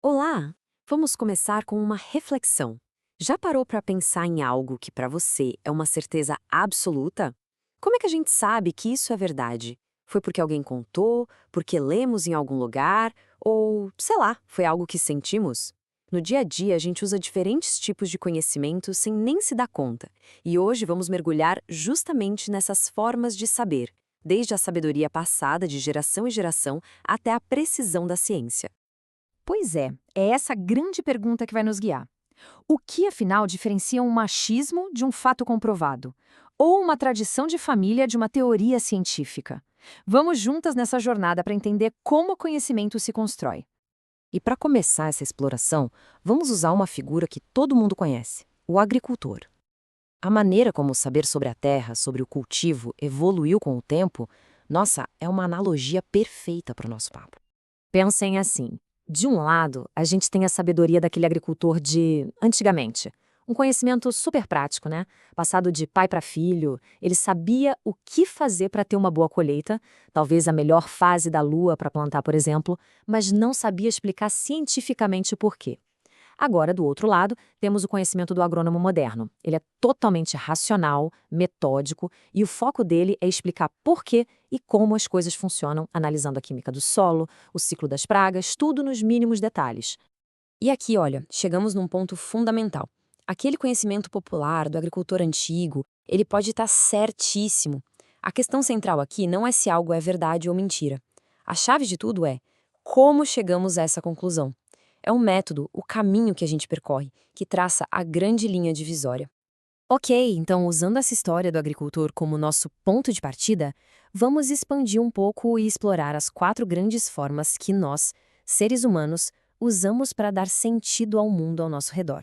Olá! Vamos começar com uma reflexão. Já parou para pensar em algo que para você é uma certeza absoluta? Como é que a gente sabe que isso é verdade? Foi porque alguém contou, porque lemos em algum lugar, ou, sei lá, foi algo que sentimos? No dia a dia, a gente usa diferentes tipos de conhecimento sem nem se dar conta. E hoje vamos mergulhar justamente nessas formas de saber, desde a sabedoria passada de geração em geração até a precisão da ciência. Pois é essa grande pergunta que vai nos guiar. O que, afinal, diferencia um machismo de um fato comprovado? Ou uma tradição de família de uma teoria científica? Vamos juntas nessa jornada para entender como o conhecimento se constrói. E para começar essa exploração, vamos usar uma figura que todo mundo conhece: o agricultor. A maneira como o saber sobre a terra, sobre o cultivo, evoluiu com o tempo, nossa, é uma analogia perfeita para o nosso papo. Pensem assim. De um lado, a gente tem a sabedoria daquele agricultor de antigamente. Um conhecimento super prático, né? Passado de pai para filho. Ele sabia o que fazer para ter uma boa colheita, talvez a melhor fase da lua para plantar, por exemplo, mas não sabia explicar cientificamente o porquê. Agora, do outro lado, temos o conhecimento do agrônomo moderno. Ele é totalmente racional, metódico, e o foco dele é explicar por quê e como as coisas funcionam, analisando a química do solo, o ciclo das pragas, tudo nos mínimos detalhes. E aqui, olha, chegamos num ponto fundamental. Aquele conhecimento popular do agricultor antigo, ele pode estar certíssimo. A questão central aqui não é se algo é verdade ou mentira. A chave de tudo é como chegamos a essa conclusão. É um método, o caminho que a gente percorre, que traça a grande linha divisória. Ok, então usando essa história do agricultor como nosso ponto de partida, vamos expandir um pouco e explorar as quatro grandes formas que nós, seres humanos, usamos para dar sentido ao mundo ao nosso redor.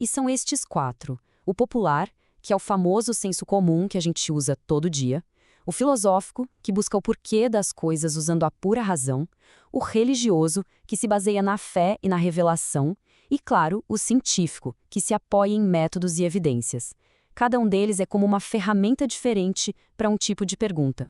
E são estes quatro: o popular, que é o famoso senso comum que a gente usa todo dia; o filosófico, que busca o porquê das coisas usando a pura razão; o religioso, que se baseia na fé e na revelação; e, claro, o científico, que se apoia em métodos e evidências. Cada um deles é como uma ferramenta diferente para um tipo de pergunta.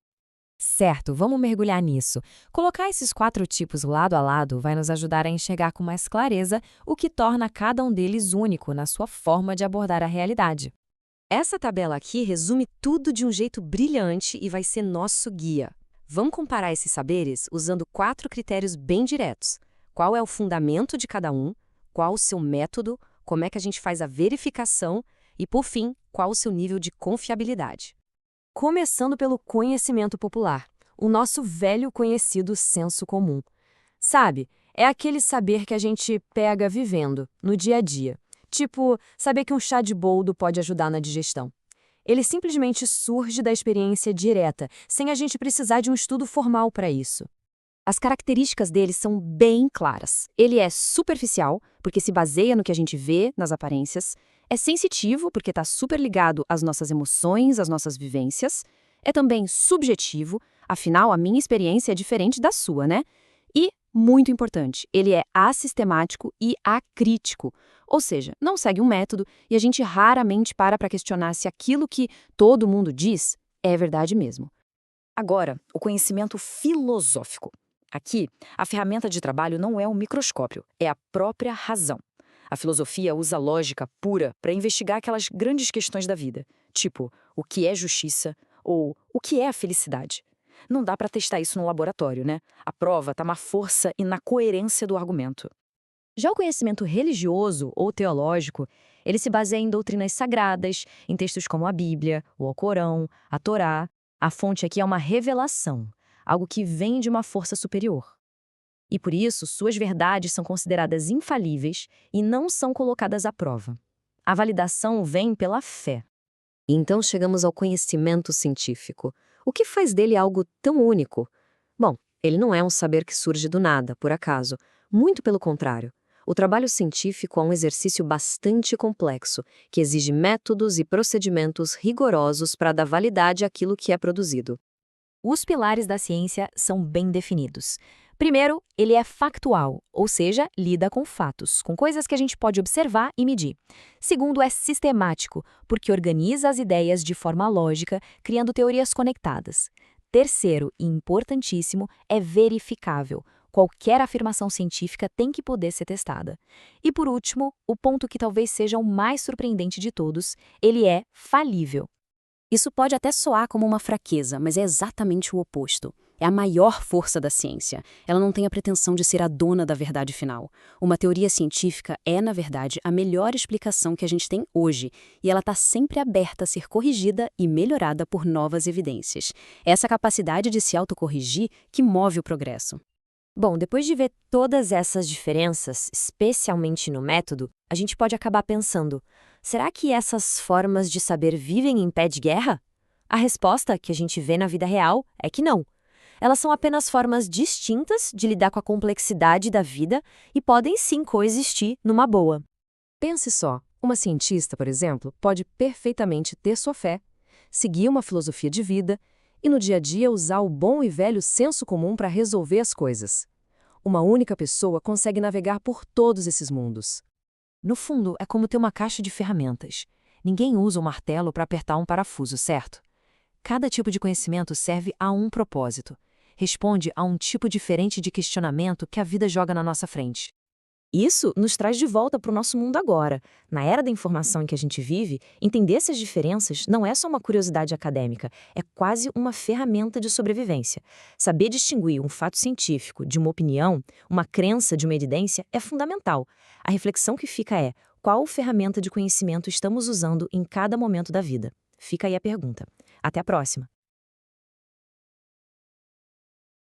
Certo, vamos mergulhar nisso. Colocar esses quatro tipos lado a lado vai nos ajudar a enxergar com mais clareza o que torna cada um deles único na sua forma de abordar a realidade. Essa tabela aqui resume tudo de um jeito brilhante e vai ser nosso guia. Vamos comparar esses saberes usando quatro critérios bem diretos. Qual é o fundamento de cada um, qual o seu método, como é que a gente faz a verificação e, por fim, qual o seu nível de confiabilidade. Começando pelo conhecimento popular, o nosso velho conhecido senso comum. Sabe, é aquele saber que a gente pega vivendo, no dia a dia. Tipo, saber que um chá de boldo pode ajudar na digestão. Ele simplesmente surge da experiência direta, sem a gente precisar de um estudo formal para isso. As características dele são bem claras. Ele é superficial, porque se baseia no que a gente vê, nas aparências. É sensitivo, porque está super ligado às nossas emoções, às nossas vivências. É também subjetivo, afinal, a minha experiência é diferente da sua, né? E, muito importante, ele é assistemático e acrítico. Ou seja, não segue um método e a gente raramente para questionar se aquilo que todo mundo diz é verdade mesmo. Agora, o conhecimento filosófico. Aqui, a ferramenta de trabalho não é um microscópio, é a própria razão. A filosofia usa a lógica pura para investigar aquelas grandes questões da vida, tipo o que é justiça ou o que é a felicidade. Não dá para testar isso no laboratório, né? A prova está na força e na coerência do argumento. Já o conhecimento religioso ou teológico, ele se baseia em doutrinas sagradas, em textos como a Bíblia, o Alcorão, a Torá. A fonte aqui é uma revelação, algo que vem de uma força superior. E por isso, suas verdades são consideradas infalíveis e não são colocadas à prova. A validação vem pela fé. Então chegamos ao conhecimento científico. O que faz dele algo tão único? Bom, ele não é um saber que surge do nada, por acaso. Muito pelo contrário. O trabalho científico é um exercício bastante complexo, que exige métodos e procedimentos rigorosos para dar validade àquilo que é produzido. Os pilares da ciência são bem definidos. Primeiro, ele é factual, ou seja, lida com fatos, com coisas que a gente pode observar e medir. Segundo, é sistemático, porque organiza as ideias de forma lógica, criando teorias conectadas. Terceiro, e importantíssimo, é verificável, Qualquer afirmação científica tem que poder ser testada. E por último, o ponto que talvez seja o mais surpreendente de todos, ele é falível. Isso pode até soar como uma fraqueza, mas é exatamente o oposto. É a maior força da ciência. Ela não tem a pretensão de ser a dona da verdade final. Uma teoria científica é, na verdade, a melhor explicação que a gente tem hoje, e ela está sempre aberta a ser corrigida e melhorada por novas evidências. É essa capacidade de se autocorrigir que move o progresso. Bom, depois de ver todas essas diferenças, especialmente no método, a gente pode acabar pensando: será que essas formas de saber vivem em pé de guerra? A resposta que a gente vê na vida real é que não. Elas são apenas formas distintas de lidar com a complexidade da vida e podem sim coexistir numa boa. Pense só, uma cientista, por exemplo, pode perfeitamente ter sua fé, seguir uma filosofia de vida e no dia a dia usar o bom e velho senso comum para resolver as coisas. Uma única pessoa consegue navegar por todos esses mundos. No fundo, é como ter uma caixa de ferramentas. Ninguém usa um martelo para apertar um parafuso, certo? Cada tipo de conhecimento serve a um propósito. Responde a um tipo diferente de questionamento que a vida joga na nossa frente. Isso nos traz de volta para o nosso mundo agora. Na era da informação em que a gente vive, entender essas diferenças não é só uma curiosidade acadêmica, é quase uma ferramenta de sobrevivência. Saber distinguir um fato científico de uma opinião, uma crença de uma evidência, é fundamental. A reflexão que fica é: qual ferramenta de conhecimento estamos usando em cada momento da vida? Fica aí a pergunta. Até a próxima!